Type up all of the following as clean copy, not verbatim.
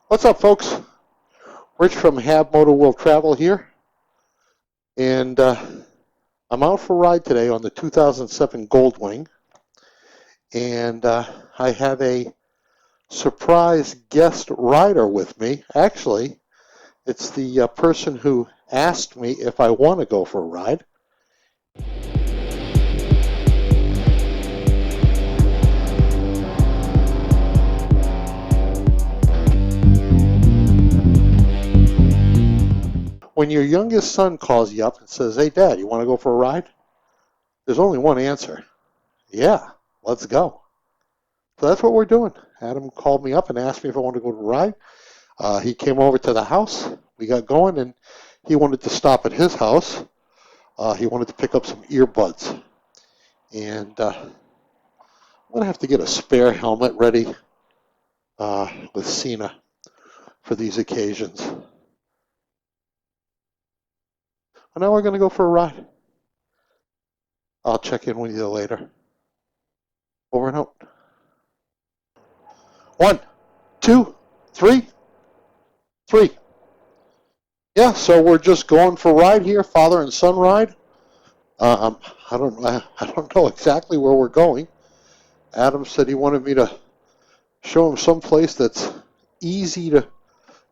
What's up, folks? Rich from Have Moto World Travel here, and I'm out for a ride today on the 2007 Goldwing, and I have a surprise guest rider with me. Actually, it's the person who asked me if I want to go for a ride. When your youngest son calls you up and says, "Hey, Dad, you want to go for a ride?" There's only one answer. Yeah, let's go. So that's what we're doing. Adam called me up and asked me if I wanted to go to a ride. He came over to the house. We got going, and he wanted to stop at his house. He wanted to pick up some earbuds. And I'm going to have to get a spare helmet ready with Cena for these occasions. And now we're going to go for a ride. I'll check in with you later. Over and out. 1, 2, 3, 3. Yeah, so we're just going for a ride here, father and son ride. I don't know exactly where we're going. Adam said he wanted me to show him some place that's easy to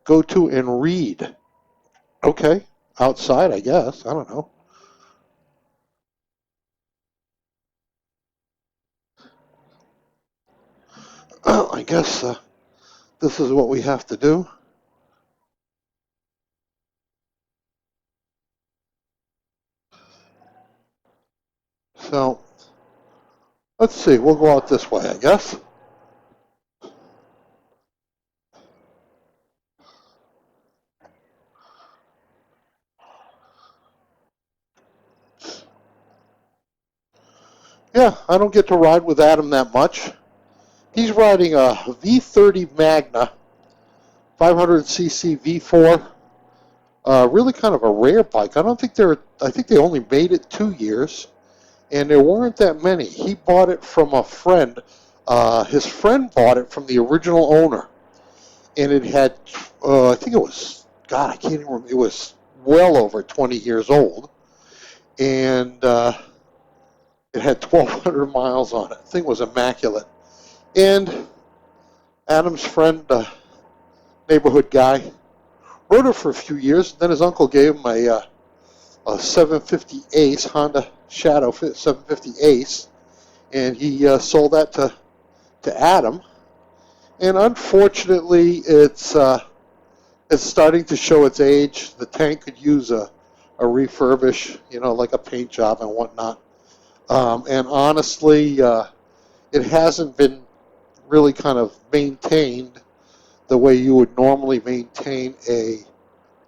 go to and read. Okay, outside, I guess. I don't know. I guess this is what we have to do. So, let's see. We'll go out this way, I guess. Yeah, I don't get to ride with Adam that much. He's riding a V30 Magna, 500cc V4. Really kind of a rare bike. I think they only made it 2 years, and there weren't that many. He bought it from a friend. His friend bought it from the original owner, and it had, I think it was, God, I can't even remember. It was well over 20 years old, and it had 1,200 miles on it. The thing was immaculate. And Adam's friend, neighborhood guy, rode it for a few years. Then his uncle gave him a 750 Ace, Honda Shadow 750 Ace, and he sold that to Adam. And unfortunately, it's starting to show its age. The tank could use a refurbish, like a paint job and whatnot. And honestly, it hasn't been really kind of maintained the way you would normally maintain a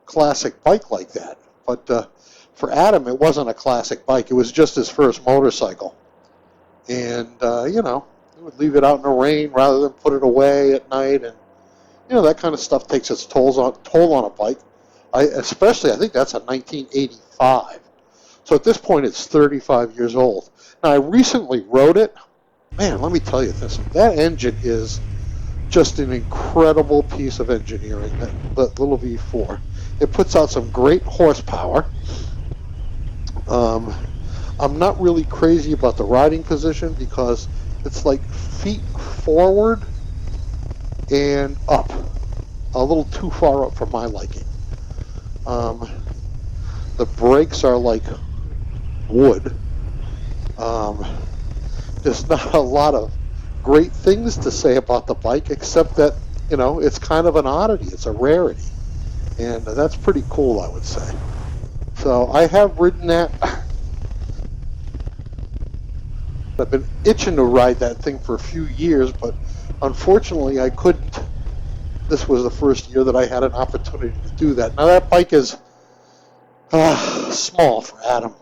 classic bike like that. But for Adam, it wasn't a classic bike. It was just his first motorcycle. And, he would leave it out in the rain rather than put it away at night. And, that kind of stuff takes its toll on a bike. I think that's a 1985. So at this point, it's 35 years old. Now, I recently rode it. Man, let me tell you this. That engine is just an incredible piece of engineering, that little V4. It puts out some great horsepower. I'm not really crazy about the riding position because it's like feet forward and up. A little too far up for my liking. The brakes are like wood. There's not a lot of great things to say about the bike except that, it's kind of an oddity. It's a rarity. And that's pretty cool, I would say. So I have ridden that. I've been itching to ride that thing for a few years, but unfortunately I couldn't. This was the first year that I had an opportunity to do that. Now that bike is small for Adam.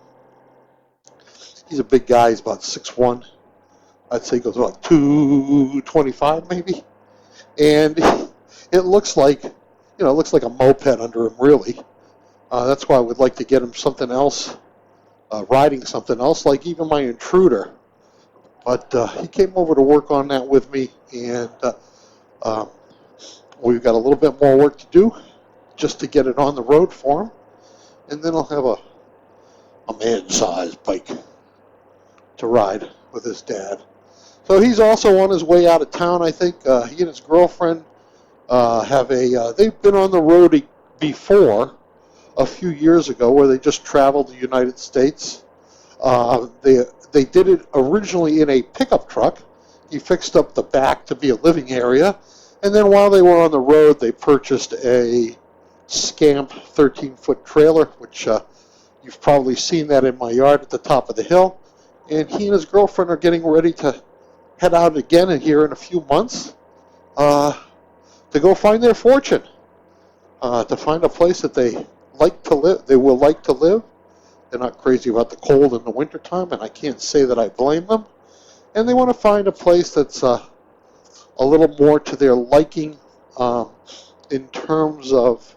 He's a big guy. He's about 6'1". I'd say he goes about 225 maybe. And it looks like, a moped under him, really. That's why I would like to get him something else, riding something else, like even my Intruder. But he came over to work on that with me, and We've got a little bit more work to do just to get it on the road for him. And then I'll have a man-sized bike to ride with his dad. So he's also on his way out of town, I think. He and his girlfriend they've been on the road before a few years ago where they just traveled the United States. They did it originally in a pickup truck. He fixed up the back to be a living area. And then while they were on the road, they purchased a Scamp 13-foot trailer, which you've probably seen that in my yard at the top of the hill. And he and his girlfriend are getting ready to head out again here in a few months to go find their fortune, to find a place that they like to live. They will like to live. They're not crazy about the cold in the wintertime, and I can't say that I blame them. And they want to find a place that's a little more to their liking in terms of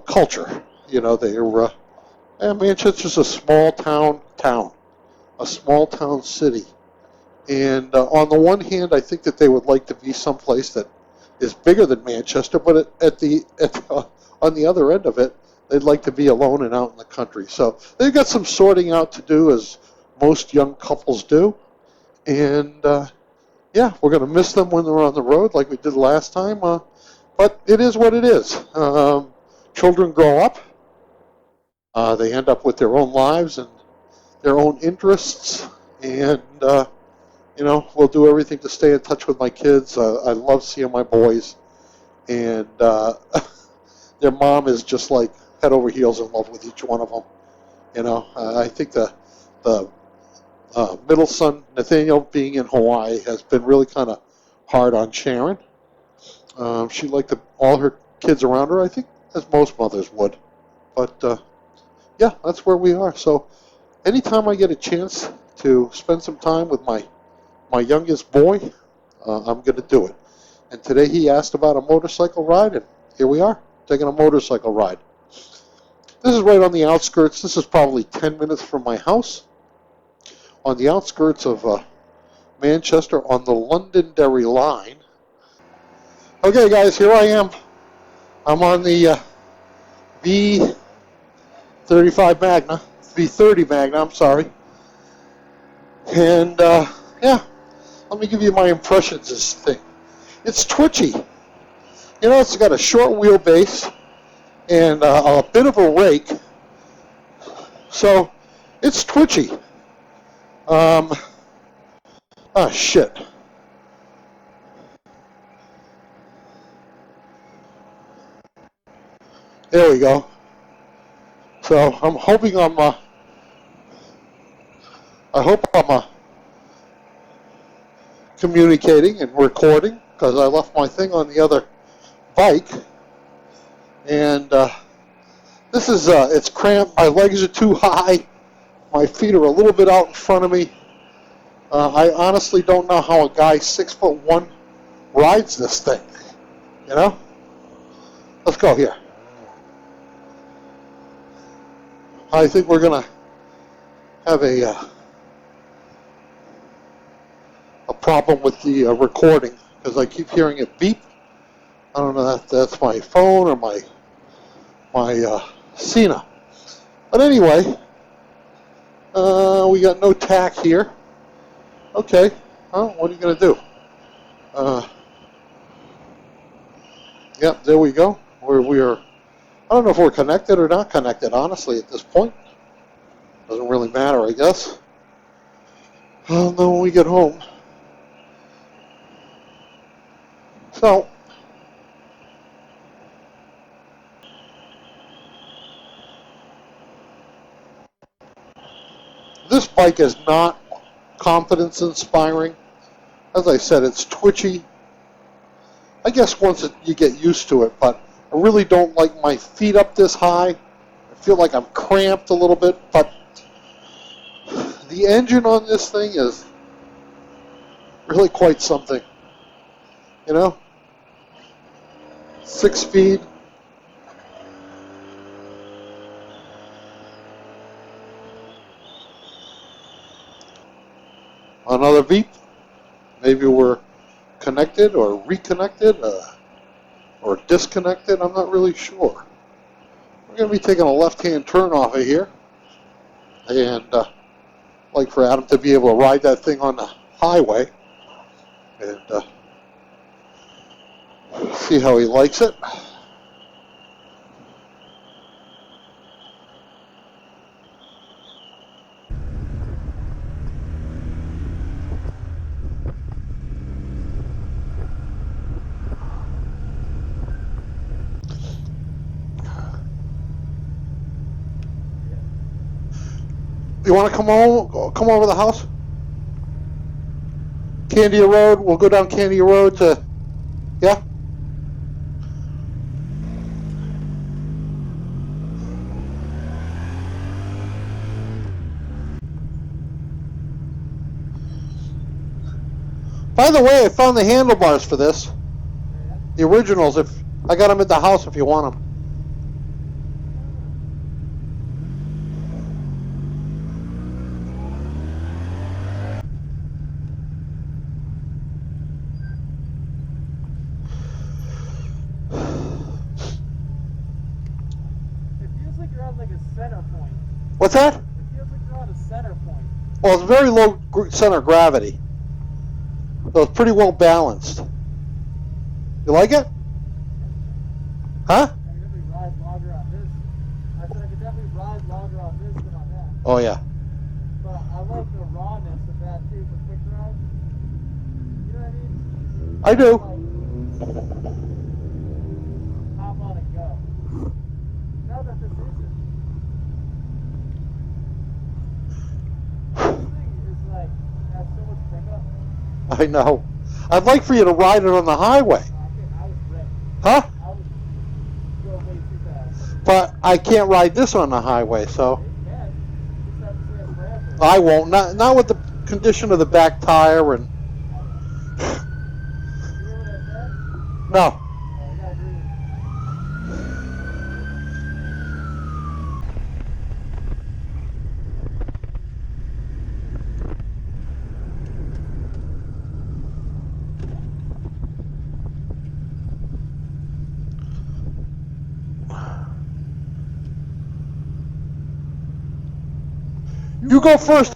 culture. You know, Manchester's a small town, a small town city. And on the one hand, I think that they would like to be someplace that is bigger than Manchester, but on the other end of it, they'd like to be alone and out in the country. So they've got some sorting out to do, as most young couples do. And yeah, we're going to miss them when they're on the road like we did last time. But it is what it is. Children grow up. They end up with their own lives and their own interests. And we'll do everything to stay in touch with my kids. I love seeing my boys, and their mom is just like head over heels in love with each one of them. I think the middle son, Nathaniel, being in Hawaii, has been really kind of hard on Sharon. She liked all her kids around her, I think, as most mothers would. But yeah, that's where we are. So anytime I get a chance to spend some time with my youngest boy, I'm going to do it. And today he asked about a motorcycle ride, and here we are, taking a motorcycle ride. This is right on the outskirts. This is probably 10 minutes from my house, on the outskirts of Manchester on the Londonderry line. Okay, guys, here I am. I'm on the V35 Magna, V30 Magna, I'm sorry. And yeah, let me give you my impressions of this thing. It's twitchy. It's got a short wheelbase and a bit of a rake, so it's twitchy. Shit. There we go. So I'm hoping I hope I'm communicating and recording, because I left my thing on the other bike, and this is it's cramped. My legs are too high. My feet are a little bit out in front of me. I honestly don't know how a guy 6'1" rides this thing. Let's go here. I think we're gonna have a problem with the recording, because I keep hearing it beep. I don't know if that's my phone or my Cena. But anyway, we got no tack here. Okay, well, what are you going to do? Yep, there we go. We're I don't know if we're connected or not connected, honestly, at this point. Doesn't really matter, I guess. I'll know when we get home. So, this bike is not confidence inspiring. As I said, it's twitchy. I guess once you get used to it, but I really don't like my feet up this high. I feel like I'm cramped a little bit, but the engine on this thing is really quite something. 6 speed. Another beep. Maybe we're connected or reconnected or disconnected. I'm not really sure. We're going to be taking a left-hand turn off of here, and like for Adam to be able to ride that thing on the highway and see how he likes it. You want to come over to the house? Candia Road. We'll go down Candia Road to, yeah? By the way, I found the handlebars for this. The originals. If I got them at the house if you want them. What's that? It feels like you're on a center point. Well, it's very low center of gravity. So it's pretty well balanced. You like it? Huh? I could definitely ride longer on this. I said I could definitely ride longer on this than on that. Oh, yeah. But I like the rawness of that too for quick rides. You know what I mean? I do. Like, hop on and go. Now that this isn't. I know. I'd like for you to ride it on the highway. Huh? But I can't ride this on the highway, so I won't. Not with the condition of the back tire and. No. You go first.